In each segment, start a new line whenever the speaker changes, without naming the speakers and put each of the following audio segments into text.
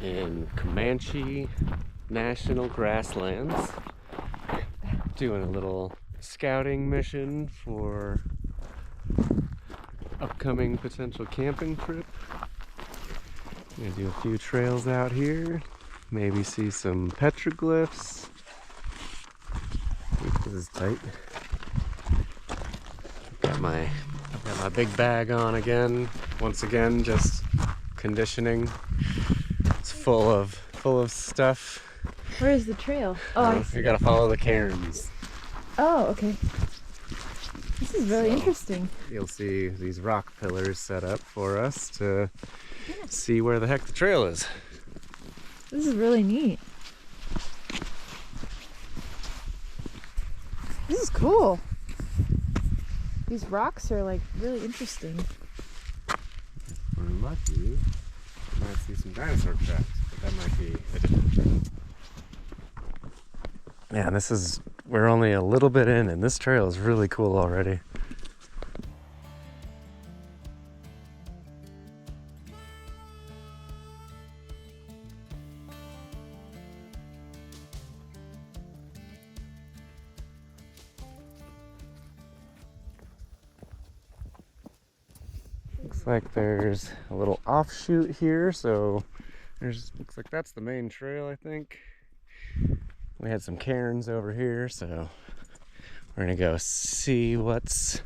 in Comanche National Grasslands, doing a little scouting mission for upcoming potential camping trip. Gonna do a few trails out here, maybe see some petroglyphs. This is tight. I've got my big bag on again. Once again, just conditioning. It's full of stuff.
Where is the trail? Oh, I see.
You gotta follow the cairns.
Oh, okay. This is really interesting.
You'll see these rock pillars set up for us to see where the heck the trail is.
This is really neat. This is cool. These rocks are like really interesting.
If we're lucky, we might see some dinosaur tracks, but that might be a different trail. Yeah, we're only a little bit in, and this trail is really cool already. Looks like there's a little offshoot here, so looks like that's the main trail, I think. We had some cairns over here, so we're gonna go see what's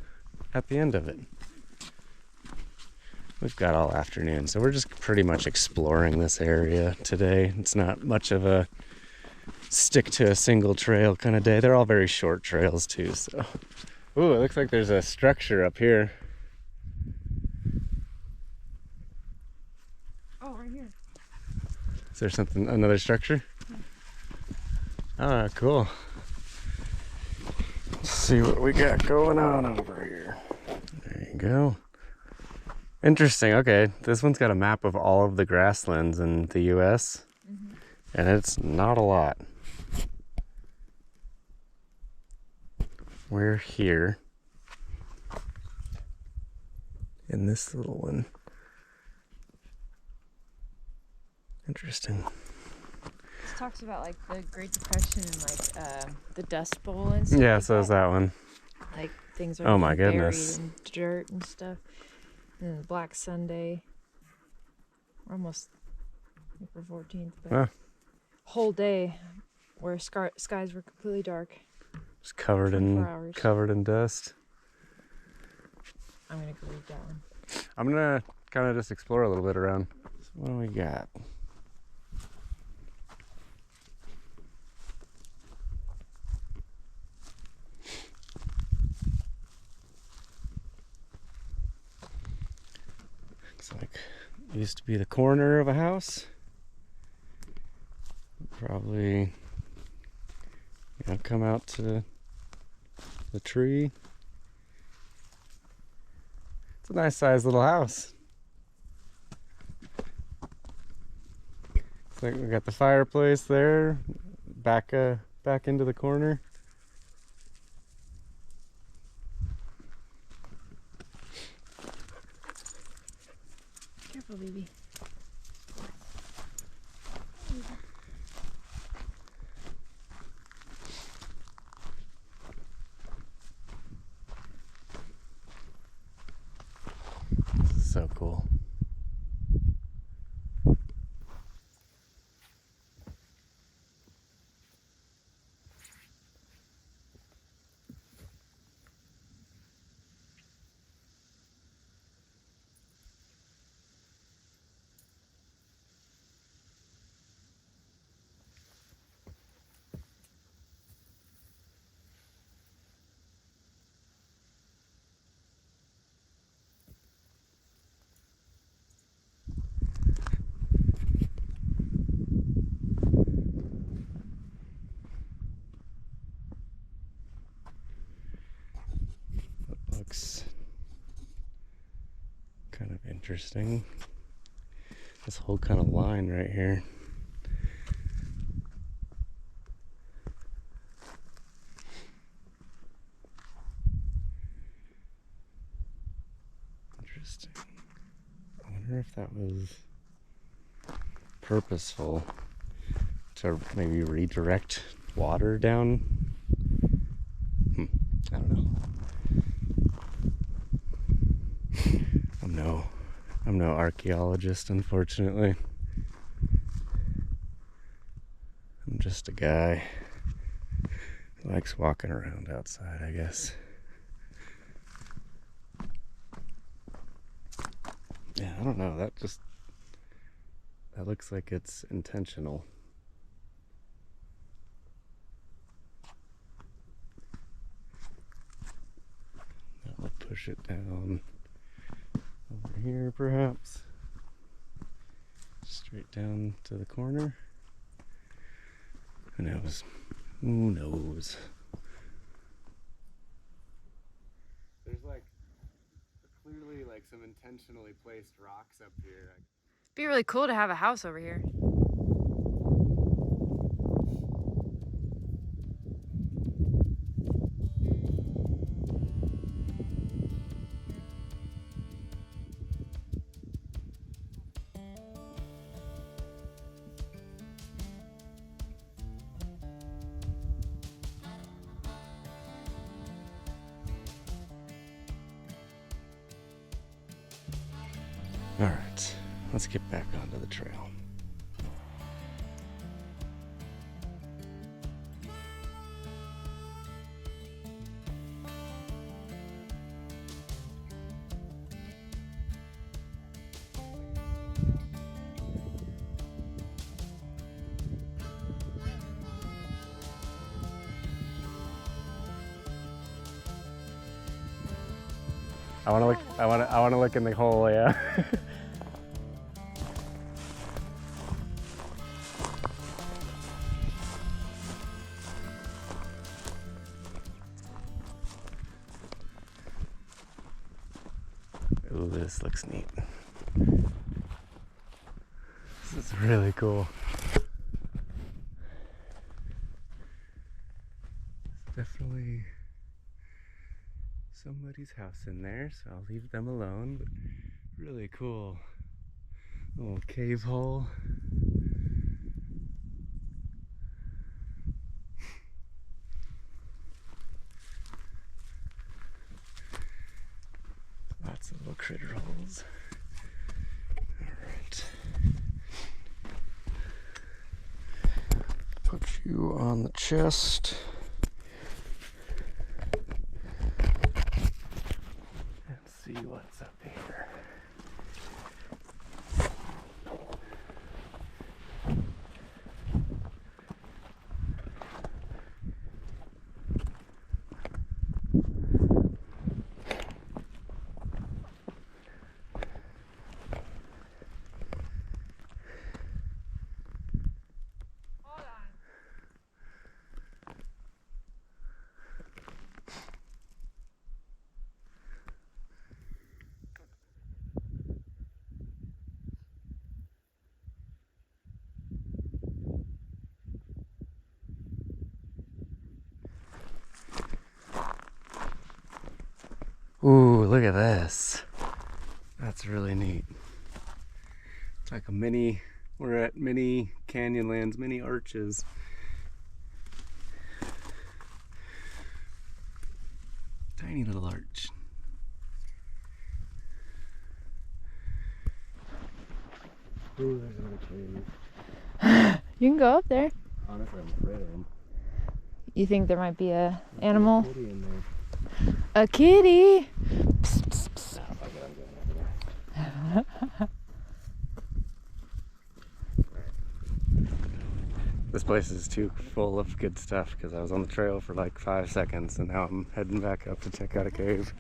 at the end of it. We've got all afternoon, so we're just pretty much exploring this area today. It's not much of a stick to a single trail kind of day. They're all very short trails too, so. Ooh, it looks like there's a structure up here.
Oh, right here.
Is there another structure? Ah, cool. Let's see what we got going on over here. There you go. Interesting. Okay, this one's got a map of all of the grasslands in the US, and it's not a lot. We're here in this little one. Interesting.
This talks about like the Great Depression and like the Dust Bowl and stuff.
Yeah,
like
so is that one.
Like things are
Oh my
buried
goodness.
in dirt and stuff. And then Black Sunday. We're almost April 14th, but
Huh.
whole day where skies were completely dark.
Just covered
24 hours.
in dust.
I'm gonna go read that one.
I'm gonna kind of just explore a little bit around. So what do we got? Looks like it used to be the corner of a house. Probably, come out to the tree. It's a nice sized little house. Looks like we got the fireplace there, back into the corner.
Careful, baby.
This is so cool. Looks kind of interesting. This whole kind of line right here. Interesting. I wonder if that was purposeful to maybe redirect water down. I don't know. I'm no archaeologist, unfortunately. I'm just a guy who likes walking around outside, I guess. Yeah, I don't know. That looks like it's intentional. That will push it down over here, perhaps. Straight down to the corner. Who knows? Who knows? There's like clearly like some intentionally placed rocks up here.
It'd be really cool to have a house over here.
All right, let's get back onto the trail. I want to look in the hole, yeah. Ooh, this looks neat. This is really cool. There's definitely somebody's house in there, so I'll leave them alone, but really cool little cave hole. Lots of little critter holes. Alright. Put you on the chest. See what's up here.
Hold on.
Ooh, look at this. That's really neat. It's like a mini, we're at mini Canyonlands, mini arches. Tiny little arch. Ooh, there's another cave.
You can go up there.
Honestly, I'm afraid of them.
You think there might be a animal?
There's a kitty in there.
A kitty! Psst, psst, psst.
Oh, fuck it, I'm going over there. This place is too full of good stuff because I was on the trail for like 5 seconds and now I'm heading back up to check out a cave.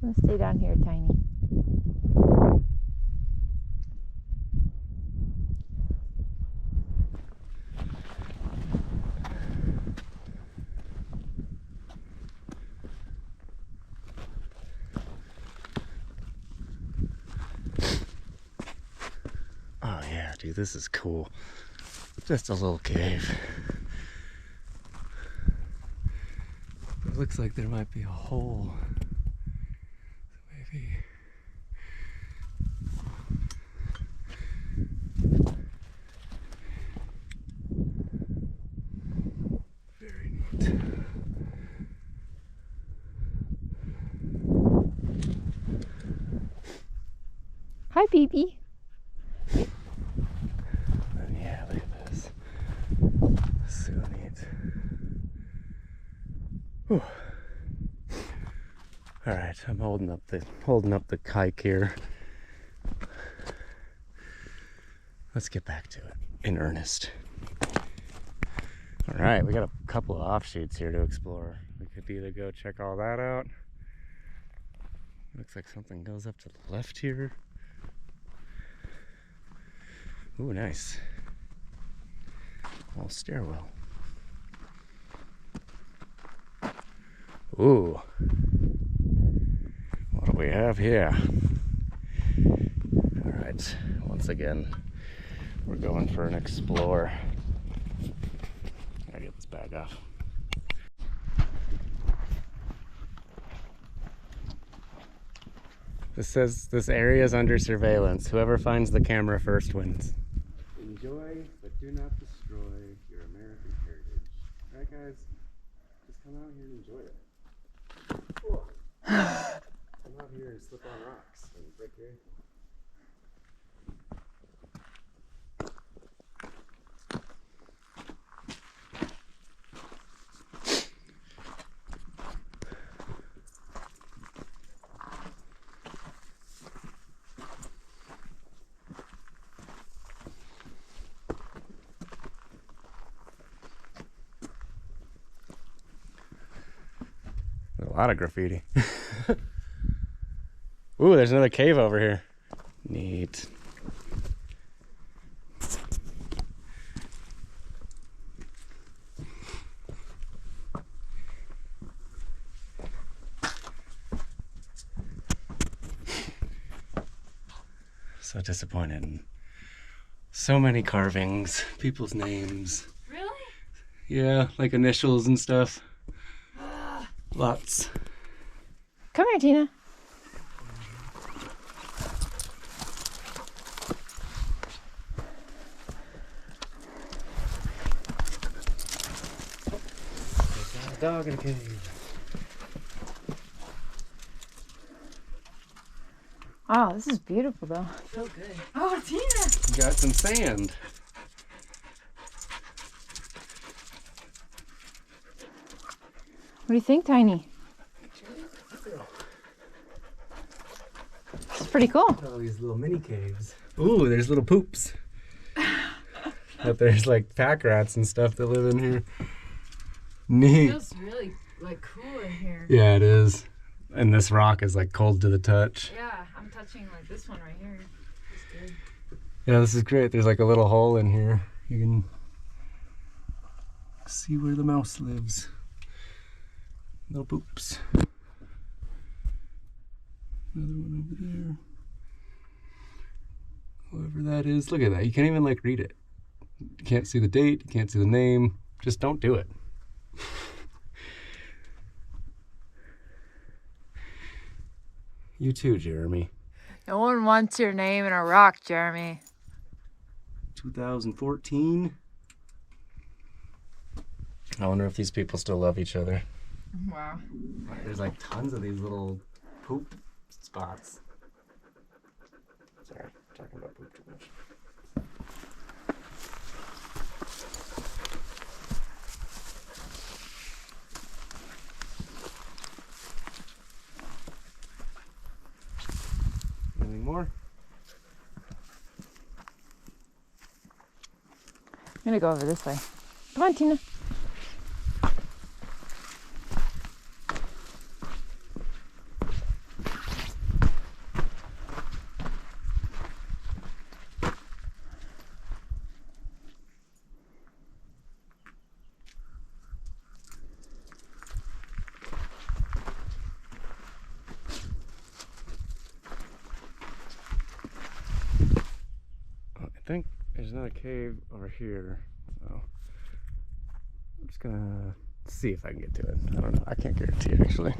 Let's stay down here, Tiny.
Oh yeah, dude, this is cool. Just a little cave. But it looks like there might be a hole. So maybe
baby.
And yeah, look at this. So neat. Whew. All right, I'm holding up the kike here. Let's get back to it in earnest. All right, we got a couple of offshoots here to explore. We could either go check all that out. Looks like something goes up to the left here. Ooh, nice. Little stairwell. Ooh. What do we have here? All right, once again, we're going for an explore. Gotta get this bag off. This says this area is under surveillance. Whoever finds the camera first wins. Enjoy, but do not destroy your American heritage. Right, guys? Just come out here and enjoy it. Come out here and slip on rocks and break your ankle. A lot of graffiti. Ooh, there's another cave over here. Neat. So disappointed in so many carvings, people's names.
Really?
Yeah, like initials and stuff. Lots.
Come here, Tina.
There's a dog in a cave.
Oh, this is beautiful, though.
So good.
Oh, Tina!
You got some sand.
What do you think, Tiny? It's pretty cool.
All these little mini caves. Ooh, there's little poops. But there's like pack rats and stuff that live in here.
It
Neat.
feels really like cool in here.
Yeah, it is. And this rock is like cold to the touch.
Yeah, I'm touching like this one right here. It's good.
Yeah, this is great. There's like a little hole in here. You can see where the mouse lives. Little poops. Another one over there. Whoever that is. Look at that. You can't even like read it. You can't see the date. You can't see the name. Just don't do it. You too, Jeremy.
No one wants your name in a rock, Jeremy.
2014. I wonder if these people still love each other.
Wow.
There's like tons of these little poop spots. Sorry, I'm talking about poop too much. Anything more?
I'm gonna go over this way. Come on, Tina.
I think there's another cave over here, so I'm just gonna see if I can get to it. I don't know. I can't guarantee it actually.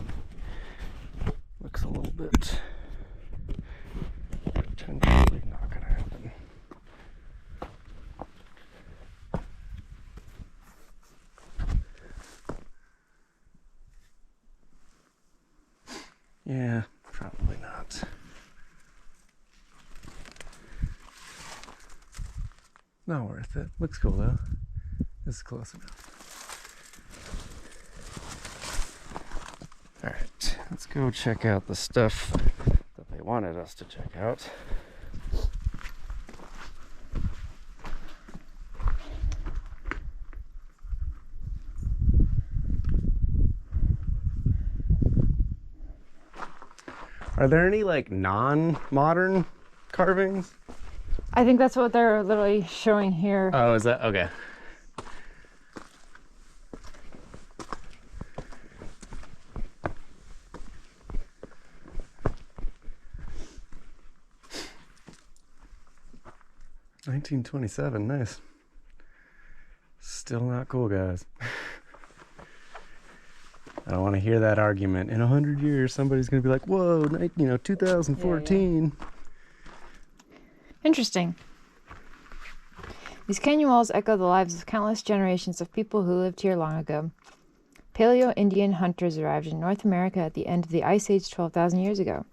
Looks a little bit potentially not gonna happen. Yeah, probably not. Not worth it. Looks cool though. This is close enough. Alright, let's go check out the stuff that they wanted us to check out. Are there any like non-modern carvings?
I think that's what they're literally showing here.
Oh, is that okay? $1927, nice. Still not cool, guys. I don't want to hear that argument. In 100 years, somebody's going to be like, whoa, 2014.
Yeah. Interesting. These canyon walls echo the lives of countless generations of people who lived here long ago. Paleo-Indian hunters arrived in North America at the end of the Ice Age 12,000 years ago.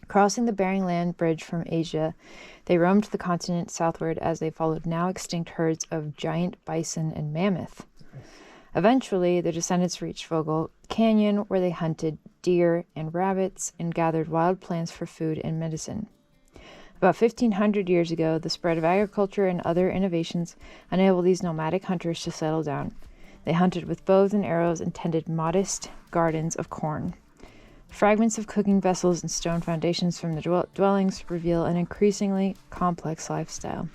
Crossing the Bering Land Bridge from Asia, they roamed the continent southward as they followed now extinct herds of giant bison and mammoth. Eventually, the descendants reached Vogel Canyon, where they hunted deer and rabbits and gathered wild plants for food and medicine. About 1,500 years ago, the spread of agriculture and other innovations enabled these nomadic hunters to settle down. They hunted with bows and arrows and tended modest gardens of corn. Fragments of cooking vessels and stone foundations from the dwellings reveal an increasingly complex lifestyle.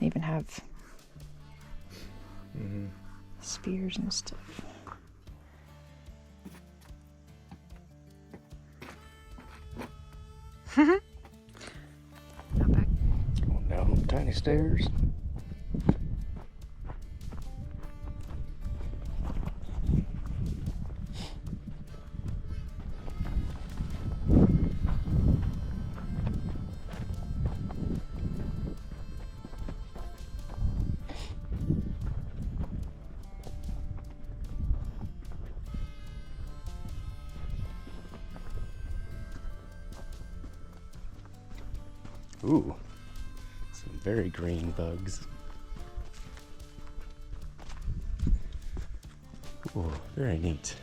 They even have spears and stuff. Not bad.
Going down tiny stairs. Ooh, some very green bugs. Ooh, very neat.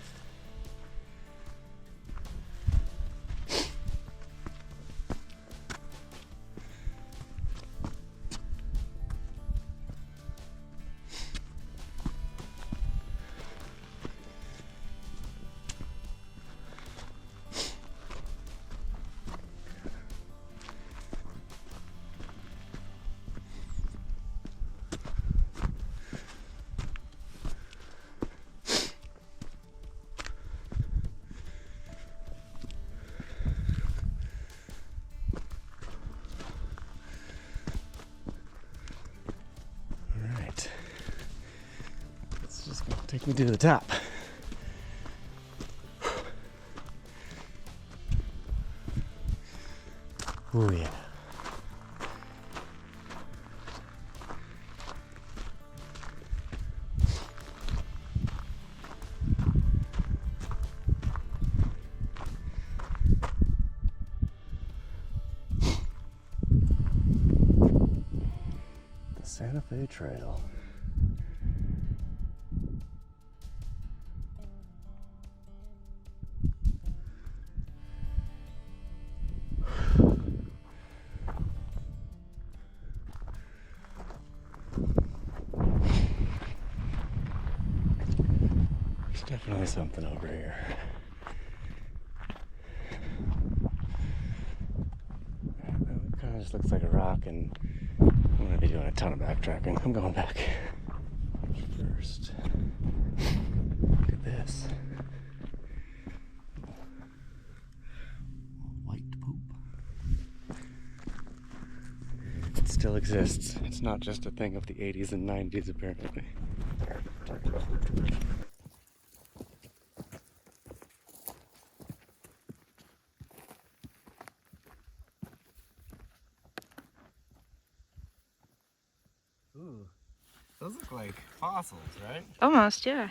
Take me to the top. Oh yeah. The Santa Fe Trail. Definitely something over here. It kind of just looks like a rock, and I'm going to be doing a ton of backtracking. I'm going back first. Look at this. White poop. It still exists. It's not just a thing of the 80s and 90s, apparently. Ooh, those look like fossils, right?
Almost, yeah.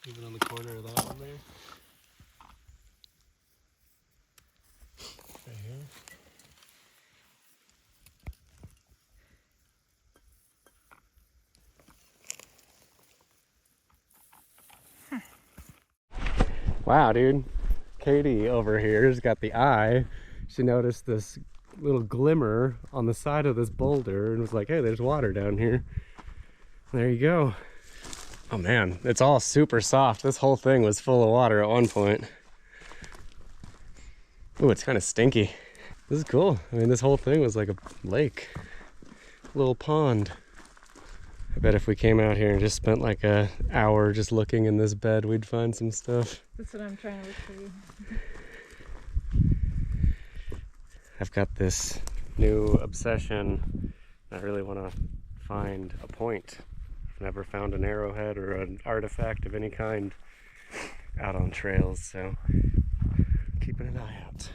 Even on the corner of that one there. Wow, dude. Katie over here has got the eye. She noticed this little glimmer on the side of this boulder and was like, hey, there's water down here. There you go. Oh man, it's all super soft. This whole thing was full of water at one point. Ooh, it's kind of stinky. This is cool. I mean, this whole thing was like a lake, a little pond. I bet if we came out here and just spent like an hour just looking in this bed, we'd find some stuff.
That's what I'm trying to look for you.
I've got this new obsession. I really want to find a point. I've never found an arrowhead or an artifact of any kind out on trails, so keeping an eye out.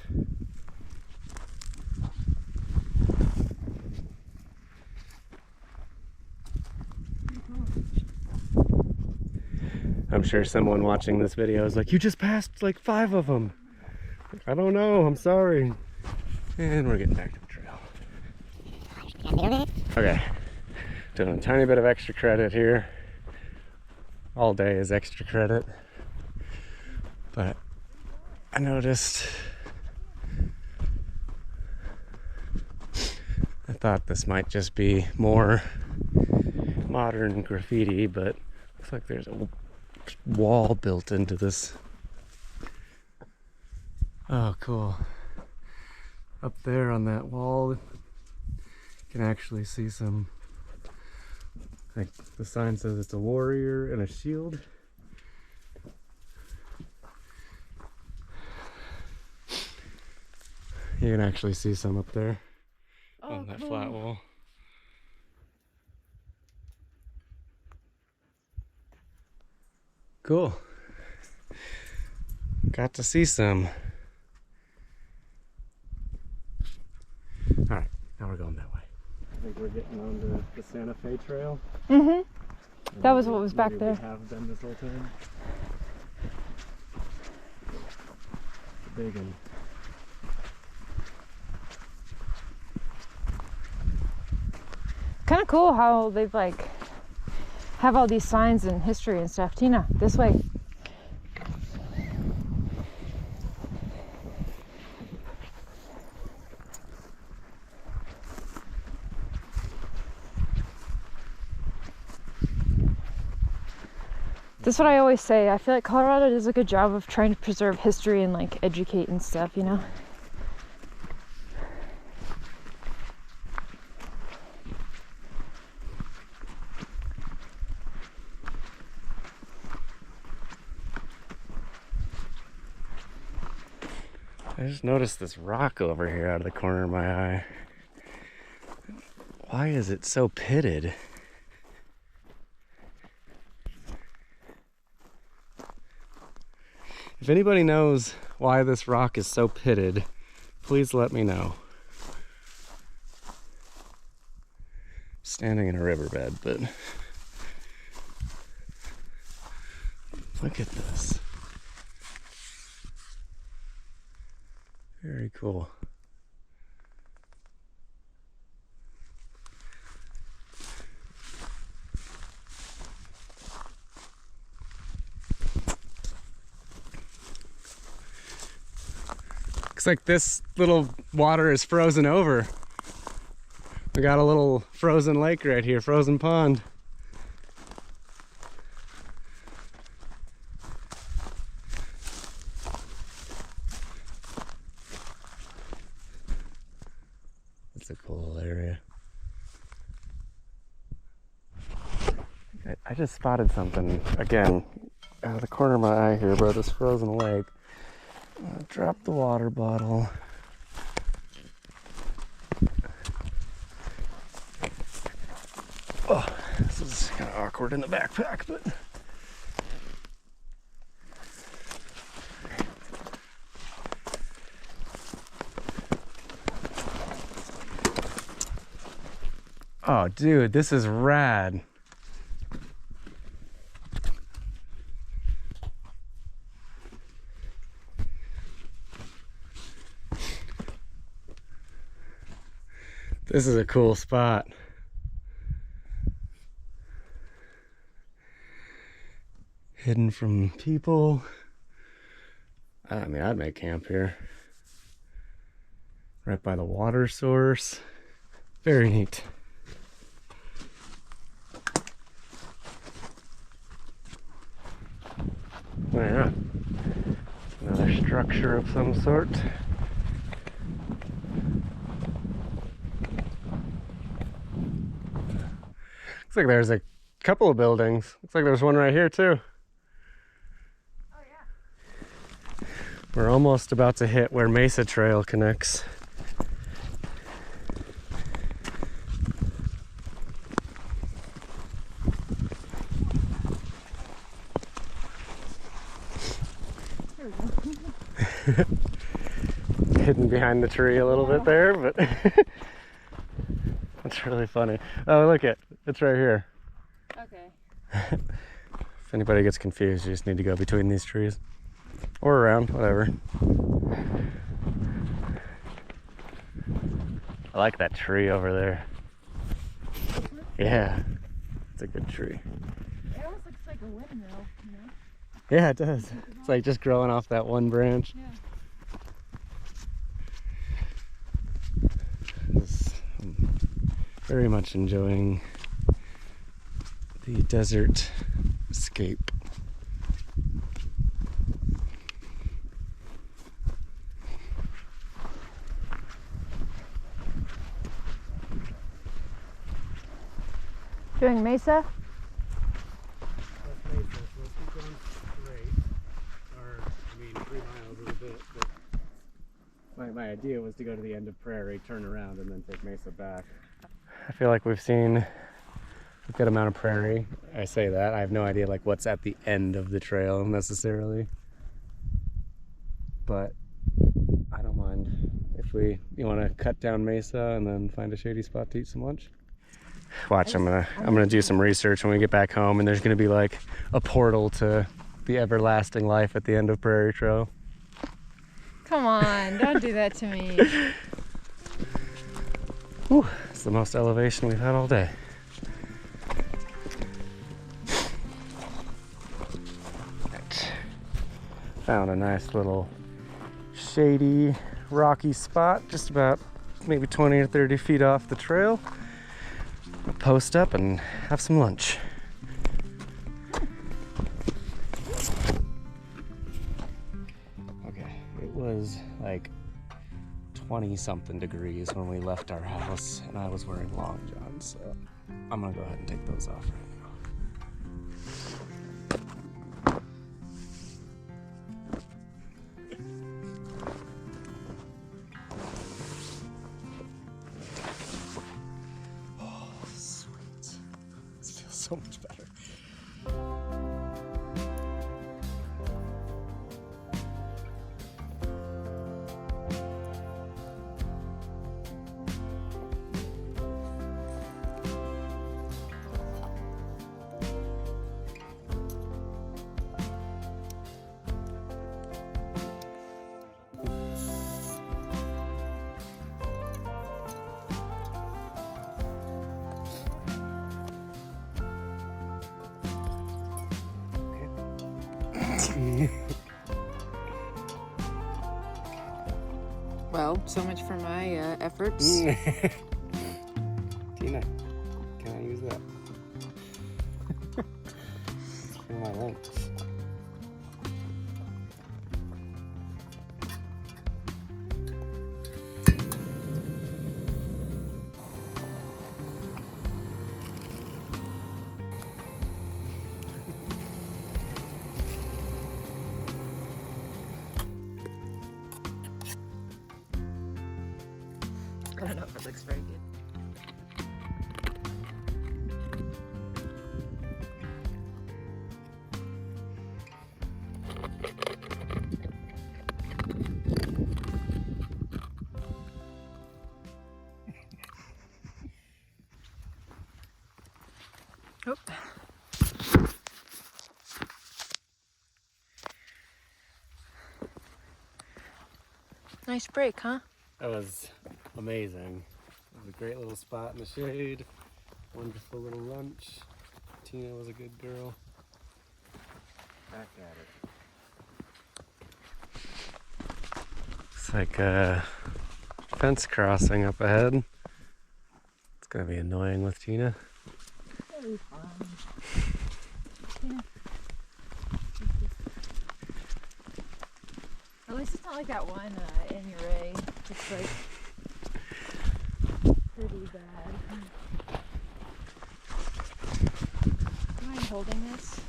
I'm sure someone watching this video is like, you just passed like 5 of them. I don't know, I'm sorry. And we're getting back to the trail. Okay, doing a tiny bit of extra credit here. All day is extra credit. But I noticed, I thought this might just be more modern graffiti, but looks like there's a wall built into this. Oh, cool. Up there on that wall, you can actually see some, like the sign says it's a warrior and a shield. You can actually see some up there on that flat wall. Cool. Got to see some. Alright, now we're going that way. I think we're getting onto the Santa Fe Trail.
Mm-hmm. That was what was back there.
We have been this whole time. Big one.
Kind of cool how they've like have all these signs and history and stuff. Tina, this way. That's what I always say. I feel like Colorado does a good job of trying to preserve history and like educate and stuff, you know?
I just noticed this rock over here out of the corner of my eye. Why is it so pitted? If anybody knows why this rock is so pitted, please let me know. Standing in a riverbed, but look at this. Very cool. Looks like this little water is frozen over. We got a little frozen lake right here, frozen pond. It's a cool little area. I just spotted something again out of the corner of my eye here, bro. This frozen lake. I'm gonna drop the water bottle. Oh, this is kind of awkward in the backpack, but oh, dude, this is rad. This is a cool spot. Hidden from people. I mean, I'd make camp here. Right by the water source. Very neat. Oh yeah. Another structure of some sort. Looks like there's a couple of buildings. Looks like there's one right here too.
Oh yeah.
We're almost about to hit where Mesa Trail connects. Hidden behind the tree a little bit there, but that's really funny. Oh, look it's right here.
Okay.
If anybody gets confused, you just need to go between these trees or around, whatever. I like that tree over there. Yeah, it's a good tree.
It almost looks like a windmill, you know?
Yeah, it does. It's like just growing off that one branch.
Yeah.
I'm very much enjoying the desert escape.
Doing Mesa?
That's Mesa, so let's keep going straight. Or, I mean, 3 miles is a bit, but my idea was to go to the end of Prairie, turn around, and then take Mesa back. I feel like we've seen a good amount of prairie. I say that. I have no idea like what's at the end of the trail necessarily. But I don't mind if you want to cut down Mesa and then find a shady spot to eat some lunch. Watch, I'm gonna do some research when we get back home, and there's gonna be like a portal to the everlasting life at the end of Prairie Trail.
Come on, don't do that to me.
Whew, it's the most elevation we've had all day. Right. Found a nice little shady, rocky spot, just about maybe 20 or 30 feet off the trail. I'll post up and have some lunch. Okay, it was like 20-something degrees when we left our house, and I was wearing long johns, so I'm gonna go ahead and take those off right now. Oh, sweet. This feels so much better.
Well, so much for my efforts.
Tina, can I use that? It's for my lunch.
I don't know if it looks very good. Oh. Nice break, huh?
That was amazing. It was a great little spot in the shade. Wonderful little lunch. Tina was a good girl. Back at it. Looks like a fence crossing up ahead. It's gonna be annoying with Tina.
It'll be fun. Yeah. At least it's not like that one in your ray. It's like pretty bad. Do you mind holding this?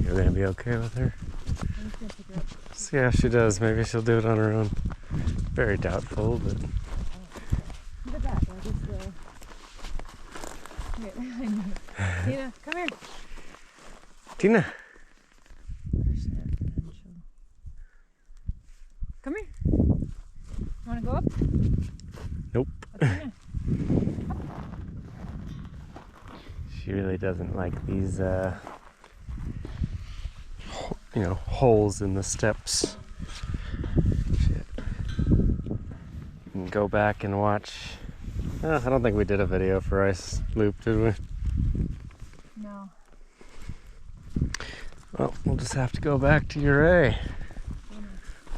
You're gonna be okay with her?
I'm just gonna pick her up.
See how she does. Maybe she'll do it on her own. Very doubtful, but
Get back. I'll just here. Tina, come here.
Tina.
Come here. Wanna go up?
Nope.
Tina.
She really doesn't like these, holes in the steps. Shit. You can go back and watch. I don't think we did a video for Ice Loop, did we?
No.
Well, we'll just have to go back to Uray.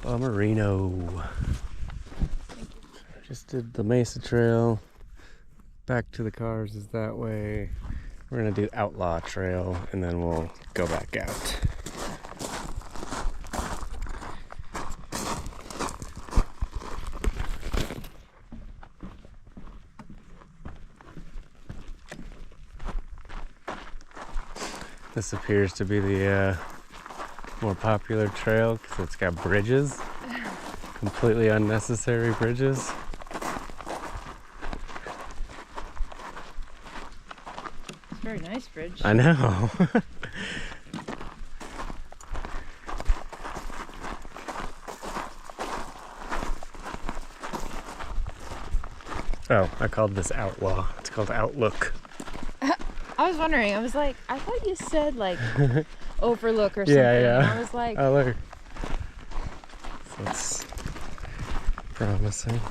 Bummerino. Just did the Mesa Trail. Back to the cars is that way. We're gonna do Outlaw Trail and then we'll go back out. This appears to be the more popular trail because it's got bridges. Completely unnecessary bridges.
It's a very nice bridge.
I know. Oh, I called this Outlaw. It's called Outlook.
I was wondering, I was like, I thought you said like overlook or something.
Yeah.
And I was like,
Oh, look. So it's promising.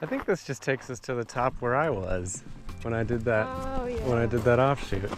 I think this just takes us to the top where I was when I did that.
oh yeah.
When I did that offshoot.